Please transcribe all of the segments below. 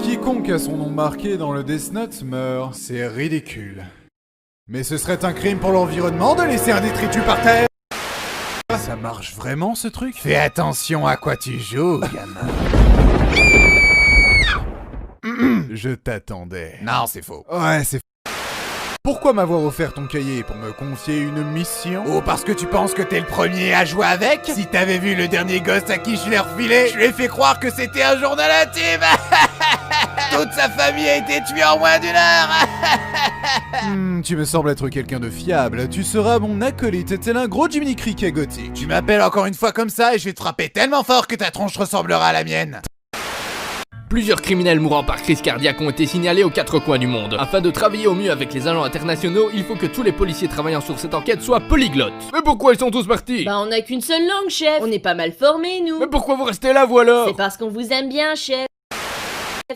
Quiconque a son nom marqué dans le Death Note meurt. C'est ridicule. Mais ce serait un crime pour l'environnement de laisser un détritus par terre. Ça marche vraiment ce truc? Fais attention à quoi tu joues, gamin. Je t'attendais. Non, c'est faux. Ouais, c'est faux. Pourquoi m'avoir offert ton cahier? Pour me confier une mission? Oh, parce que tu penses que t'es le premier à jouer avec? Si t'avais vu le dernier Ghost à qui je l'ai refilé, je lui ai fait croire que c'était un journal intime. Toute sa famille a été tuée en moins d'une heure. Tu me sembles être quelqu'un de fiable. Tu seras mon acolyte, tel un gros Jiminy Cricket gothique. Tu m'appelles encore une fois comme ça et je vais te frapper tellement fort que ta tronche ressemblera à la mienne. Plusieurs criminels mourant par crise cardiaque ont été signalés aux quatre coins du monde. Afin de travailler au mieux avec les agents internationaux, il faut que tous les policiers travaillant sur cette enquête soient polyglottes. Mais pourquoi ils sont tous partis? Bah on a qu'une seule langue, chef. On est pas mal formés, nous. Mais pourquoi vous restez là, vous alors? C'est parce qu'on vous aime bien, chef.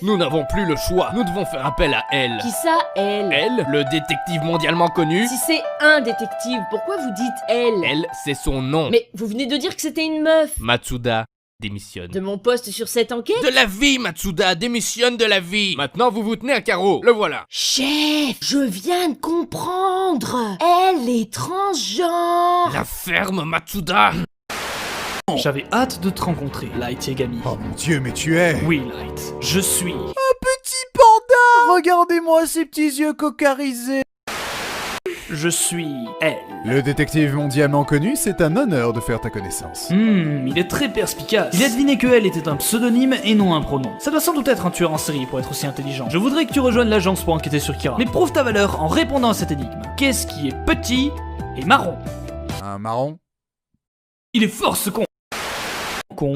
Nous n'avons plus le choix. Nous devons faire appel à elle. Qui ça, elle? Elle, le détective mondialement connu. Si c'est un détective, pourquoi vous dites elle? Elle, c'est son nom. Mais vous venez de dire que c'était une meuf. Matsuda démissionne. De mon poste sur cette enquête? De la vie, Matsuda, démissionne de la vie. Maintenant, vous vous tenez à carreau. Le voilà. Chef, je viens de comprendre. Elle est transgenre. La ferme, Matsuda. J'avais hâte de te rencontrer, Light Yagami. Oh mon dieu, mais tu es... Oui, Light, je suis... Petit panda! Regardez-moi ces petits yeux cocarisés. Je suis... elle. Le détective mondialement connu, c'est un honneur de faire ta connaissance. Il est très perspicace. Il a deviné que elle était un pseudonyme et non un pronom. Ça doit sans doute être un tueur en série pour être aussi intelligent. Je voudrais que tu rejoignes l'agence pour enquêter sur Kira. Mais prouve ta valeur en répondant à cette énigme. Qu'est-ce qui est petit et marron? Un marron? Il est fort ce con.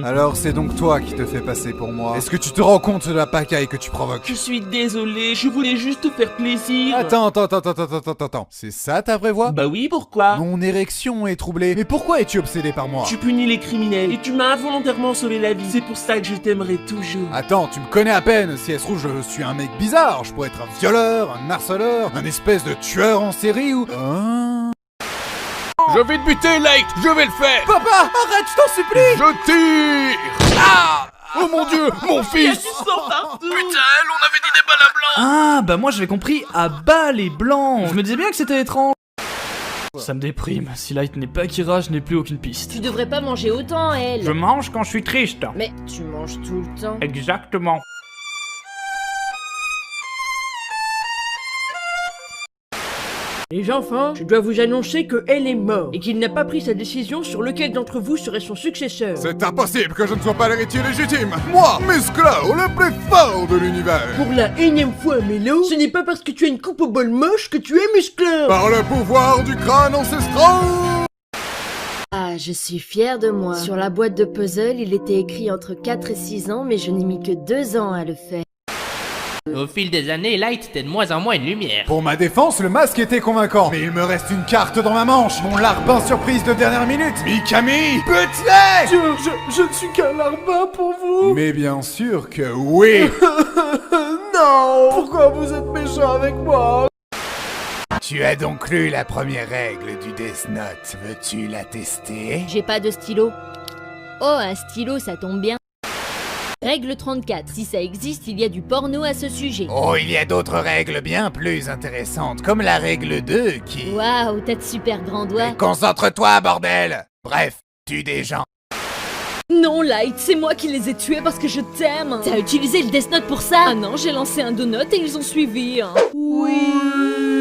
Alors c'est donc toi qui te fais passer pour moi. Est-ce que tu te rends compte de la pacaille que tu provoques? Je suis désolé, je voulais juste te faire plaisir. Attends. C'est ça ta vraie voix? Bah oui, pourquoi? Mon érection est troublée. Mais pourquoi es-tu obsédé par moi? Tu punis les criminels et tu m'as involontairement sauvé la vie. C'est pour ça que je t'aimerai toujours. Attends, tu me connais à peine. Si elle se trouve, je suis un mec bizarre. Je pourrais être un violeur, un harceleur, un espèce de tueur en série ou... Je vais te buter, Light. Je vais le faire. Papa, arrête, je t'en supplie. Je tire. Ah! Oh mon dieu, mon fils. Putain, on avait dit des balles à blanc. Ah, bah moi j'avais compris à bas les blancs. Je me disais bien que c'était étrange. Ça me déprime. Si Light n'est pas Kira, je n'ai plus aucune piste. Tu devrais pas manger autant, elle. Je mange quand je suis triste. Mais tu manges tout le temps. Exactement. Les enfants, je dois vous annoncer que elle est morte et qu'il n'a pas pris sa décision sur lequel d'entre vous serait son successeur. C'est impossible que je ne sois pas l'héritier légitime. Moi, Musclo, le plus fort de l'univers. Pour la énième fois, Mélo, ce n'est pas parce que tu as une coupe au bol moche que tu es muscleur. Par le pouvoir du crâne ancestral. Ah, je suis fière de moi. Sur la boîte de puzzle, il était écrit entre 4 et 6 ans, mais je n'ai mis que 2 ans à le faire. Au fil des années, Light était de moins en moins une lumière. Pour ma défense, le masque était convaincant. Mais il me reste une carte dans ma manche. Mon larbin surprise de dernière minute. Mikami, bute-les! Je ne suis qu'un larbin pour vous. Mais bien sûr que oui. Non. Pourquoi vous êtes méchant avec moi? Tu as donc lu la première règle du Death Note. Veux-tu la tester? J'ai pas de stylo. Oh, un stylo, ça tombe bien. Règle 34. Si ça existe, il y a du porno à ce sujet. Oh, il y a d'autres règles bien plus intéressantes, comme la règle 2 qui... Waouh, t'as de super grands doigts. Concentre-toi, bordel! Bref, tue des gens. Non, Light, c'est moi qui les ai tués parce que je t'aime. T'as utilisé le Death Note pour ça? Ah non, j'ai lancé un donut et ils ont suivi. Hein. Oui.